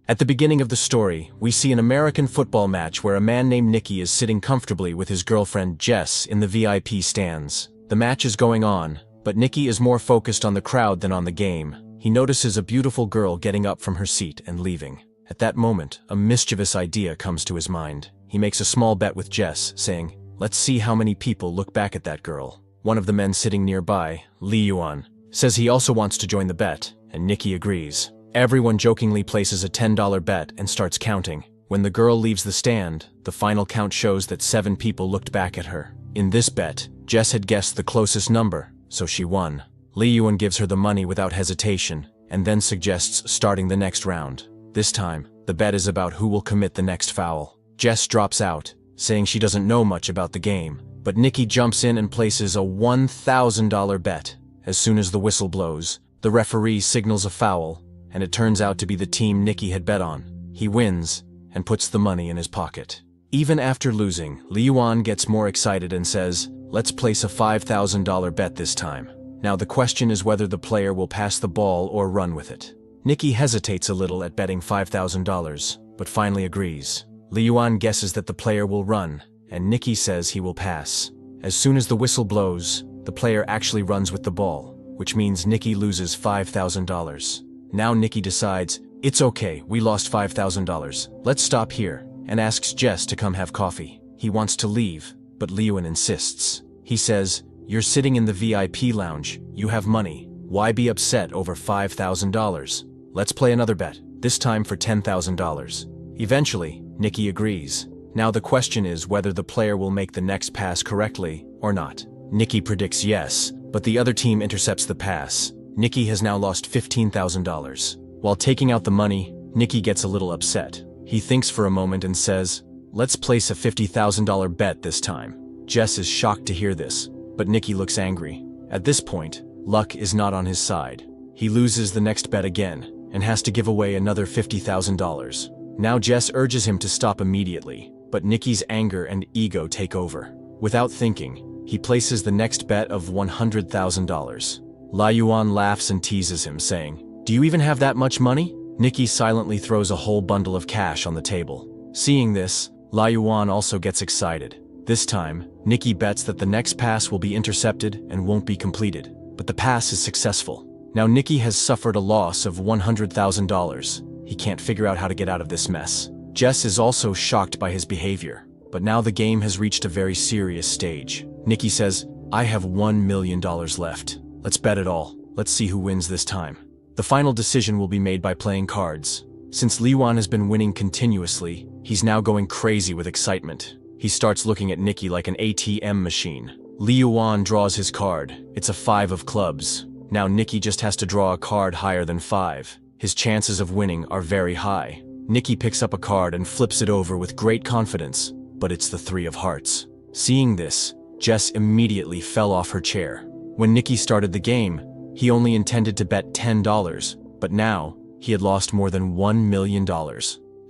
At the beginning of the story, we see an American football match where a man named Nicky is sitting comfortably with his girlfriend Jess in the VIP stands. The match is going on, but Nicky is more focused on the crowd than on the game. He notices a beautiful girl getting up from her seat and leaving. At that moment, a mischievous idea comes to his mind. He makes a small bet with Jess, saying, "Let's see how many people look back at that girl." One of the men sitting nearby, Lee Yuan, says he also wants to join the bet, and Nicky agrees. Everyone jokingly places a $10 bet and starts counting. When the girl leaves the stand, the final count shows that 7 people looked back at her. In this bet, Jess had guessed the closest number, so she won. Lee Yuan gives her the money without hesitation, and then suggests starting the next round. This time, the bet is about who will commit the next foul. Jess drops out, saying she doesn't know much about the game, but Nicky jumps in and places a $1,000 bet. As soon as the whistle blows, the referee signals a foul, and it turns out to be the team Nicky had bet on. He wins, and puts the money in his pocket. Even after losing, Lee Yuan gets more excited and says, "Let's place a $5,000 bet this time." Now the question is whether the player will pass the ball or run with it. Nicky hesitates a little at betting $5,000, but finally agrees. Lee Yuan guesses that the player will run, and Nicky says he will pass. As soon as the whistle blows, the player actually runs with the ball, which means Nicky loses $5,000. Now Nicky decides, it's okay, we lost $5,000. Let's stop here, and asks Jess to come have coffee. He wants to leave, but Lee Yuan insists. He says, "You're sitting in the VIP lounge, you have money. Why be upset over $5,000? Let's play another bet, this time for $10,000. Eventually, Nicky agrees. Now the question is whether the player will make the next pass correctly or not. Nicky predicts yes, but the other team intercepts the pass. Nicky has now lost $15,000. While taking out the money, Nicky gets a little upset. He thinks for a moment and says, "Let's place a $50,000 bet this time." Jess is shocked to hear this, but Nicky looks angry. At this point, luck is not on his side. He loses the next bet again, and has to give away another $50,000. Now Jess urges him to stop immediately, but Nicky's anger and ego take over. Without thinking, he places the next bet of $100,000. Lee Yuan laughs and teases him, saying, "Do you even have that much money?" Nicky silently throws a whole bundle of cash on the table. Seeing this, Lee Yuan also gets excited. This time, Nicky bets that the next pass will be intercepted and won't be completed, but the pass is successful. Now Nicky has suffered a loss of $100,000. He can't figure out how to get out of this mess. Jess is also shocked by his behavior, but now the game has reached a very serious stage. Nicky says, "I have $1 million left. Let's bet it all. Let's see who wins this time." The final decision will be made by playing cards. Since Lee Yuan has been winning continuously, he's now going crazy with excitement. He starts looking at Nicky like an ATM machine. Lee Yuan draws his card. It's a 5 of clubs. Now Nicky just has to draw a card higher than 5. His chances of winning are very high. Nicky picks up a card and flips it over with great confidence, but it's the 3 of hearts. Seeing this, Jess immediately fell off her chair. When Nicky started the game, he only intended to bet $10, but now, he had lost more than $1 million.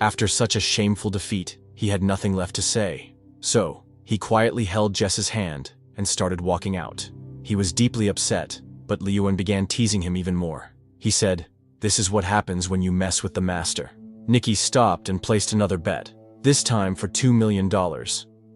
After such a shameful defeat, he had nothing left to say. So, he quietly held Jess's hand and started walking out. He was deeply upset, but Lee Yuan began teasing him even more. He said, "This is what happens when you mess with the master." Nicky stopped and placed another bet, this time for $2 million.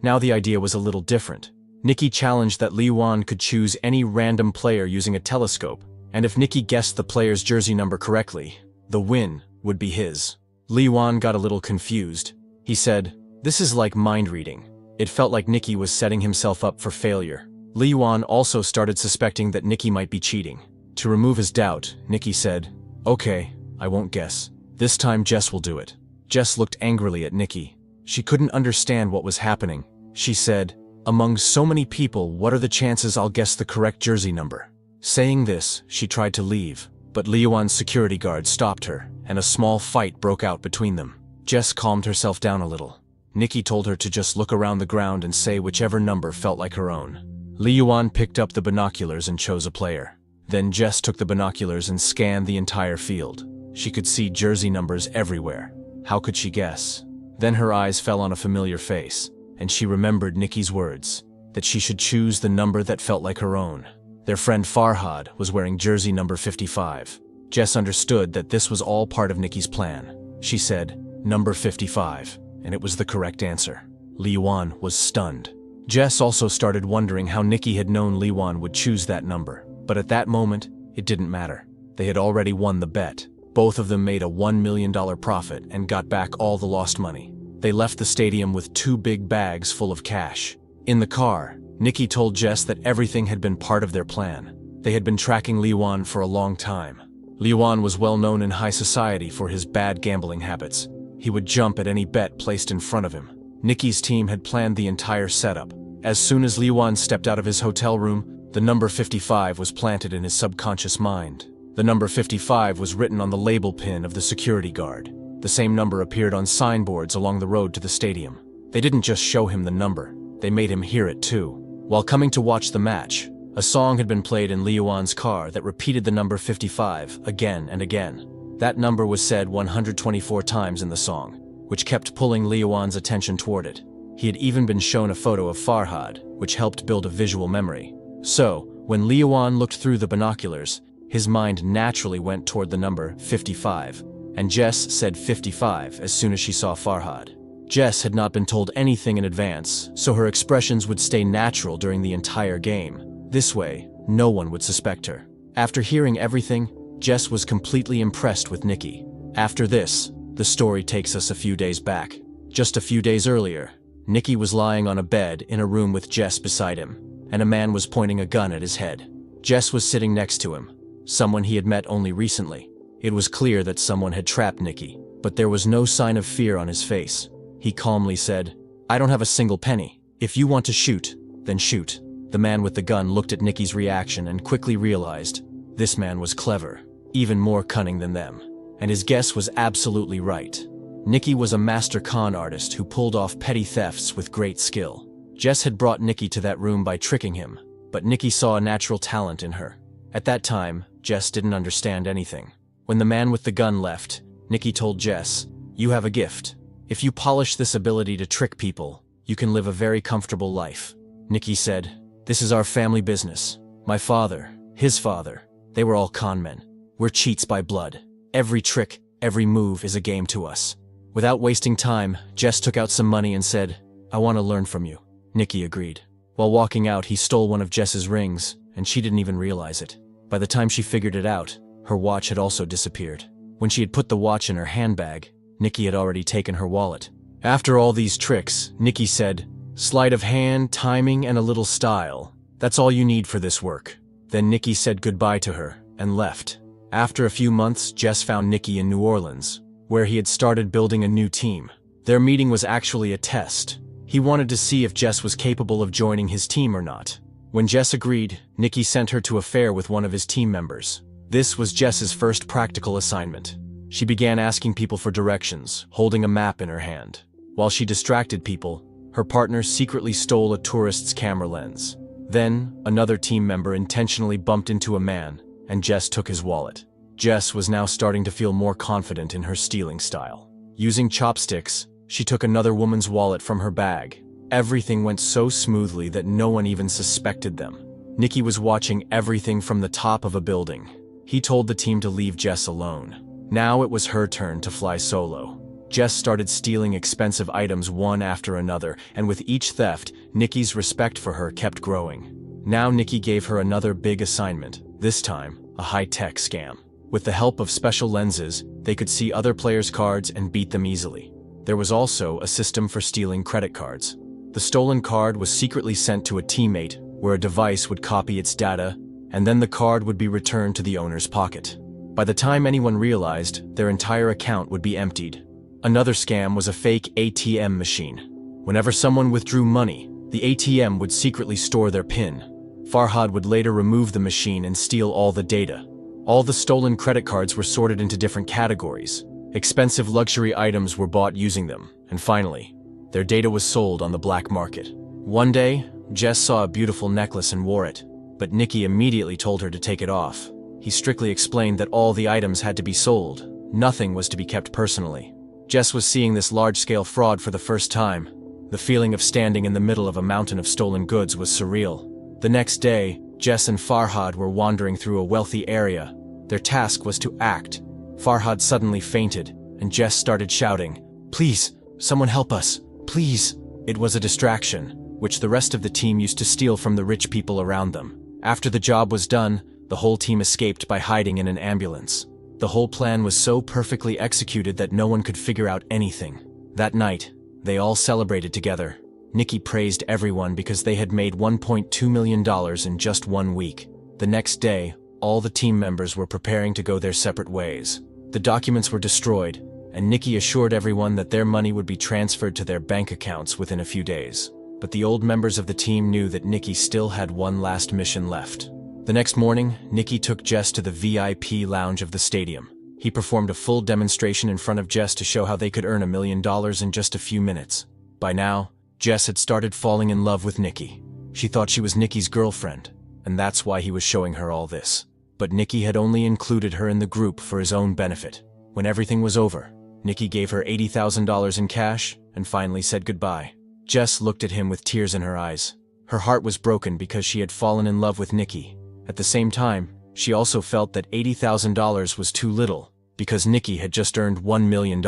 Now the idea was a little different. Nicky challenged that Lee Yuan could choose any random player using a telescope, and if Nicky guessed the player's jersey number correctly, the win would be his. Lee Yuan got a little confused. He said, "This is like mind reading." It felt like Nicky was setting himself up for failure. Lee Yuan also started suspecting that Nicky might be cheating. To remove his doubt, Nicky said, "Okay, I won't guess. This time Jess will do it." Jess looked angrily at Nicky. She couldn't understand what was happening. She said, "Among so many people, what are the chances I'll guess the correct jersey number?" Saying this, she tried to leave, but Lee Yuan's security guard stopped her, and a small fight broke out between them. Jess calmed herself down a little. Nicky told her to just look around the ground and say whichever number felt like her own. Lee Yuan picked up the binoculars and chose a player. Then Jess took the binoculars and scanned the entire field. She could see jersey numbers everywhere. How could she guess? Then her eyes fell on a familiar face, and she remembered Nicky's words, that she should choose the number that felt like her own. Their friend Farhad was wearing jersey number 55. Jess understood that this was all part of Nicky's plan. She said, "Number 55, and it was the correct answer. Liwan was stunned. Jess also started wondering how Nicky had known Liwan would choose that number, but at that moment, it didn't matter. They had already won the bet. Both of them made a $1 million profit and got back all the lost money. They left the stadium with 2 big bags full of cash. In the car, Nicky told Jess that everything had been part of their plan. They had been tracking Liwan for a long time. Liwan was well known in high society for his bad gambling habits. He would jump at any bet placed in front of him. Nicky's team had planned the entire setup. As soon as Liwan stepped out of his hotel room, the number 55 was planted in his subconscious mind. The number 55 was written on the label pin of the security guard. The same number appeared on signboards along the road to the stadium. They didn't just show him the number, they made him hear it too. While coming to watch the match, a song had been played in Liwan's car that repeated the number 55 again and again. That number was said 124 times in the song, which kept pulling Liwan's attention toward it. He had even been shown a photo of Farhad, which helped build a visual memory. So, when Liwan looked through the binoculars, his mind naturally went toward the number 55, and Jess said 55 as soon as she saw Farhad. Jess had not been told anything in advance, so her expressions would stay natural during the entire game. This way, no one would suspect her. After hearing everything, Jess was completely impressed with Nicky. After this, the story takes us a few days back. Just a few days earlier, Nicky was lying on a bed in a room with Jess beside him, and a man was pointing a gun at his head. Jess was sitting next to him, someone he had met only recently. It was clear that someone had trapped Nicky, but there was no sign of fear on his face. He calmly said, "I don't have a single penny. If you want to shoot, then shoot." The man with the gun looked at Nicky's reaction and quickly realized this man was clever, even more cunning than them. And his guess was absolutely right. Nicky was a master con artist who pulled off petty thefts with great skill. Jess had brought Nicky to that room by tricking him, but Nicky saw a natural talent in her. At that time, Jess didn't understand anything. When the man with the gun left, Nicky told Jess, "You have a gift. If you polish this ability to trick people, you can live a very comfortable life." Nicky said, "This is our family business. My father, his father, they were all con men. We're cheats by blood. Every trick, every move is a game to us." Without wasting time, Jess took out some money and said, "I want to learn from you." Nicky agreed. While walking out, he stole one of Jess's rings, and she didn't even realize it. By the time she figured it out, her watch had also disappeared. When she had put the watch in her handbag, Nicky had already taken her wallet. After all these tricks, Nicky said, "Sleight of hand, timing, and a little style. That's all you need for this work." Then Nicky said goodbye to her and left. After a few months, Jess found Nicky in New Orleans, where he had started building a new team. Their meeting was actually a test. He wanted to see if Jess was capable of joining his team or not. When Jess agreed, Nicky sent her to a fair with one of his team members. This was Jess's first practical assignment. She began asking people for directions, holding a map in her hand. While she distracted people, her partner secretly stole a tourist's camera lens. Then, another team member intentionally bumped into a man, and Jess took his wallet. Jess was now starting to feel more confident in her stealing style. Using chopsticks, she took another woman's wallet from her bag. Everything went so smoothly that no one even suspected them. Nicky was watching everything from the top of a building. He told the team to leave Jess alone. Now it was her turn to fly solo. Jess started stealing expensive items one after another, and with each theft, Nicky's respect for her kept growing. Now Nicky gave her another big assignment, this time, a high-tech scam. With the help of special lenses, they could see other players' cards and beat them easily. There was also a system for stealing credit cards. The stolen card was secretly sent to a teammate, where a device would copy its data, and then the card would be returned to the owner's pocket. By the time anyone realized, their entire account would be emptied. Another scam was a fake ATM machine. Whenever someone withdrew money, the ATM would secretly store their PIN. Farhad would later remove the machine and steal all the data. All the stolen credit cards were sorted into different categories. Expensive luxury items were bought using them, and finally, their data was sold on the black market. One day, Jess saw a beautiful necklace and wore it, but Nicky immediately told her to take it off. He strictly explained that all the items had to be sold. Nothing was to be kept personally. Jess was seeing this large-scale fraud for the first time. The feeling of standing in the middle of a mountain of stolen goods was surreal. The next day, Jess and Farhad were wandering through a wealthy area. Their task was to act. Farhad suddenly fainted, and Jess started shouting, "Please, someone help us, please." It was a distraction, which the rest of the team used to steal from the rich people around them. After the job was done, the whole team escaped by hiding in an ambulance. The whole plan was so perfectly executed that no one could figure out anything. That night, they all celebrated together. Nicky praised everyone because they had made $1.2 million in just 1 week. The next day, all the team members were preparing to go their separate ways. The documents were destroyed, and Nicky assured everyone that their money would be transferred to their bank accounts within a few days. But the old members of the team knew that Nicky still had one last mission left. The next morning, Nicky took Jess to the VIP lounge of the stadium. He performed a full demonstration in front of Jess to show how they could earn $1 million in just a few minutes. By now, Jess had started falling in love with Nicky. She thought she was Nicky's girlfriend, and that's why he was showing her all this. But Nicky had only included her in the group for his own benefit. When everything was over, Nicky gave her $80,000 in cash and finally said goodbye. Jess looked at him with tears in her eyes. Her heart was broken because she had fallen in love with Nicky. At the same time, she also felt that $80,000 was too little, because Nicky had just earned $1 million.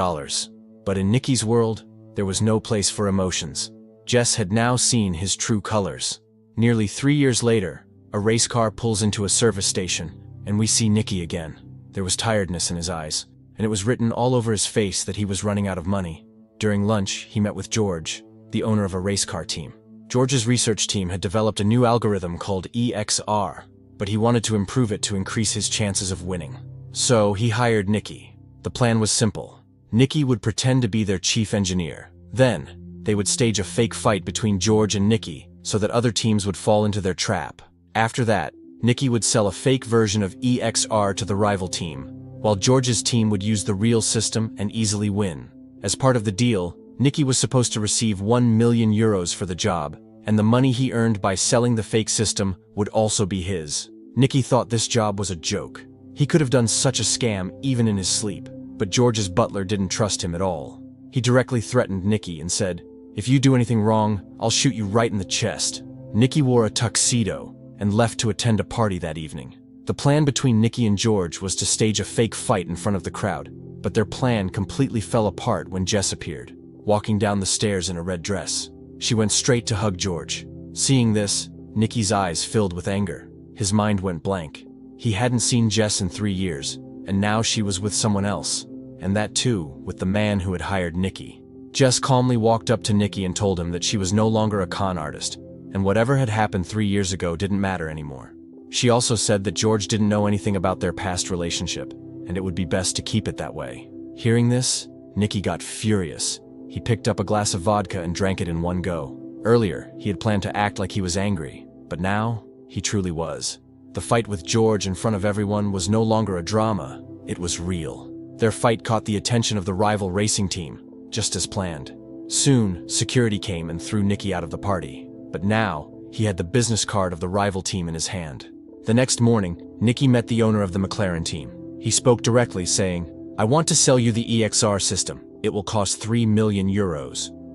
But in Nicky's world, there was no place for emotions. Jess had now seen his true colors. Nearly 3 years later, a race car pulls into a service station, and we see Nicky again. There was tiredness in his eyes, and it was written all over his face that he was running out of money. During lunch, he met with George, the owner of a race car team. George's research team had developed a new algorithm called EXR, but he wanted to improve it to increase his chances of winning. So he hired Nicky. The plan was simple. Nicky would pretend to be their chief engineer. Then, they would stage a fake fight between George and Nicky so that other teams would fall into their trap. After that, Nicky would sell a fake version of EXR to the rival team, while George's team would use the real system and easily win. As part of the deal, Nicky was supposed to receive €1 million for the job, and the money he earned by selling the fake system would also be his. Nicky thought this job was a joke. He could have done such a scam even in his sleep, but George's butler didn't trust him at all. He directly threatened Nicky and said, "If you do anything wrong, I'll shoot you right in the chest." Nicky wore a tuxedo and left to attend a party that evening. The plan between Nicky and George was to stage a fake fight in front of the crowd, but their plan completely fell apart when Jess appeared, walking down the stairs in a red dress. She went straight to hug George. Seeing this, Nicky's eyes filled with anger. His mind went blank. He hadn't seen Jess in 3 years, and now she was with someone else, and that too, with the man who had hired Nicky. Jess calmly walked up to Nicky and told him that she was no longer a con artist, and whatever had happened 3 years ago didn't matter anymore. She also said that George didn't know anything about their past relationship, and it would be best to keep it that way. Hearing this, Nicky got furious. He picked up a glass of vodka and drank it in one go. Earlier, he had planned to act like he was angry, but now, he truly was. The fight with George in front of everyone was no longer a drama, it was real. Their fight caught the attention of the rival racing team, just as planned. Soon, security came and threw Nicky out of the party, but now, he had the business card of the rival team in his hand. The next morning, Nicky met the owner of the McLaren team. He spoke directly, saying, "I want to sell you the EXR system. It will cost €3 million.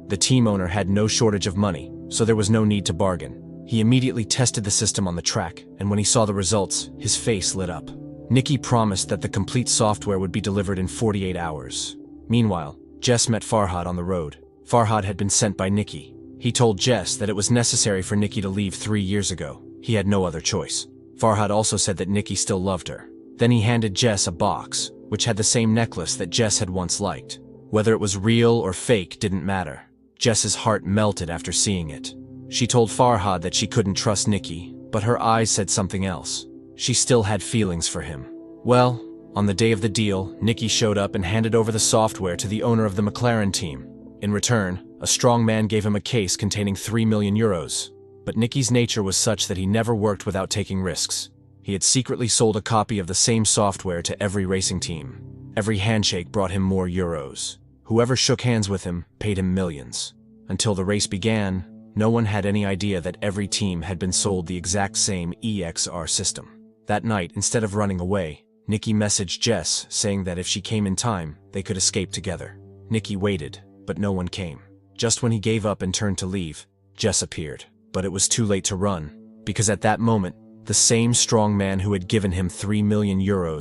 The team owner had no shortage of money, so there was no need to bargain. He immediately tested the system on the track, and when he saw the results, his face lit up. Nicky promised that the complete software would be delivered in 48 hours. Meanwhile, Jess met Farhad on the road. Farhad had been sent by Nicky. He told Jess that it was necessary for Nicky to leave 3 years ago. He had no other choice. Farhad also said that Nicky still loved her. Then he handed Jess a box, which had the same necklace that Jess had once liked. Whether it was real or fake didn't matter. Jess's heart melted after seeing it. She told Farhad that she couldn't trust Nicky, but her eyes said something else. She still had feelings for him. Well, on the day of the deal, Nicky showed up and handed over the software to the owner of the McLaren team. In return, a strong man gave him a case containing €3 million. But Nicky's nature was such that he never worked without taking risks. He had secretly sold a copy of the same software to every racing team. Every handshake brought him more euros. Whoever shook hands with him paid him millions. Until the race began, no one had any idea that every team had been sold the exact same EXR system. That night, instead of running away, Nicky messaged Jess saying that if she came in time, they could escape together. Nicky waited, but no one came. Just when he gave up and turned to leave, Jess appeared. But it was too late to run, because at that moment, the same strong man who had given him €3 million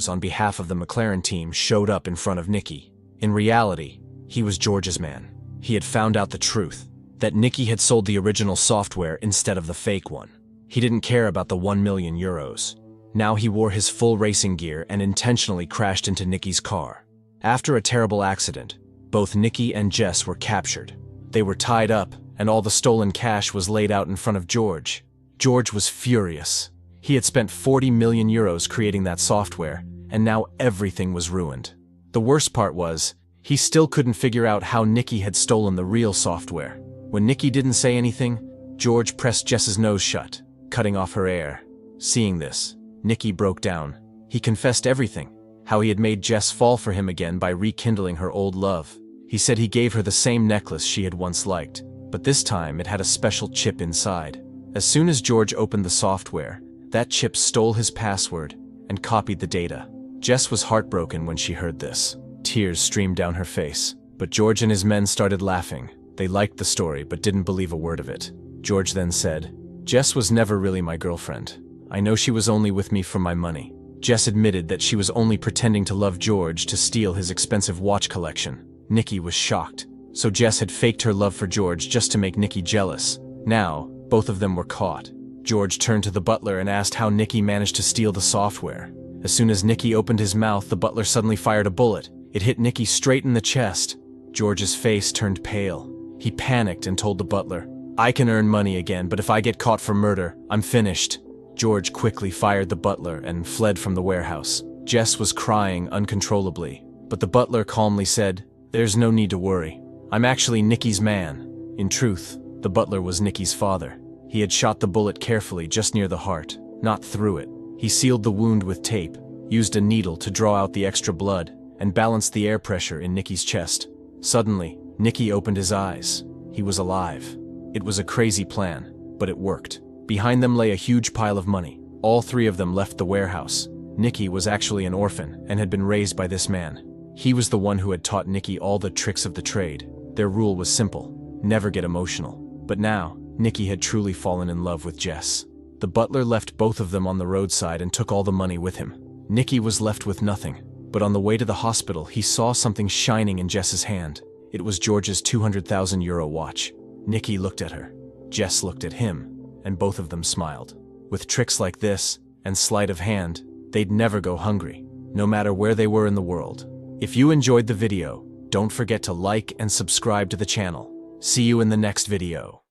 on behalf of the McLaren team showed up in front of Nicky. In reality, he was George's man. He had found out the truth, that Nicky had sold the original software instead of the fake one. He didn't care about the 1 million euros. Now he wore his full racing gear and intentionally crashed into Nicky's car. After a terrible accident, both Nicky and Jess were captured. They were tied up, and all the stolen cash was laid out in front of George. George was furious. He had spent 40 million euros creating that software, and now everything was ruined. The worst part was, he still couldn't figure out how Nicky had stolen the real software. When Nicky didn't say anything, George pressed Jess's nose shut, cutting off her air. Seeing this, Nicky broke down. He confessed everything, how he had made Jess fall for him again by rekindling her old love. He said he gave her the same necklace she had once liked, but this time it had a special chip inside. As soon as George opened the software, that chip stole his password and copied the data. Jess was heartbroken when she heard this. Tears streamed down her face, but George and his men started laughing. They liked the story but didn't believe a word of it. George then said, "Jess was never really my girlfriend. I know she was only with me for my money." Jess admitted that she was only pretending to love George to steal his expensive watch collection. Nicky was shocked. So Jess had faked her love for George just to make Nicky jealous. Now, both of them were caught. George turned to the butler and asked how Nicky managed to steal the software. As soon as Nicky opened his mouth, the butler suddenly fired a bullet. It hit Nicky straight in the chest. George's face turned pale. He panicked and told the butler, "I can earn money again, but if I get caught for murder, I'm finished." George quickly fired the butler and fled from the warehouse. Jess was crying uncontrollably, but the butler calmly said, "There's no need to worry. I'm actually Nicky's man." In truth, the butler was Nicky's father. He had shot the bullet carefully just near the heart, not through it. He sealed the wound with tape, used a needle to draw out the extra blood, and balanced the air pressure in Nicky's chest. Suddenly, Nicky opened his eyes. He was alive. It was a crazy plan, but it worked. Behind them lay a huge pile of money. All three of them left the warehouse. Nicky was actually an orphan and had been raised by this man. He was the one who had taught Nicky all the tricks of the trade. Their rule was simple: never get emotional. But now, Nicky had truly fallen in love with Jess. The butler left both of them on the roadside and took all the money with him. Nicky was left with nothing, but on the way to the hospital he saw something shining in Jess's hand. It was George's 200,000 euro watch. Nicky looked at her. Jess looked at him, and both of them smiled. With tricks like this, and sleight of hand, they'd never go hungry, no matter where they were in the world. If you enjoyed the video, don't forget to like and subscribe to the channel. See you in the next video.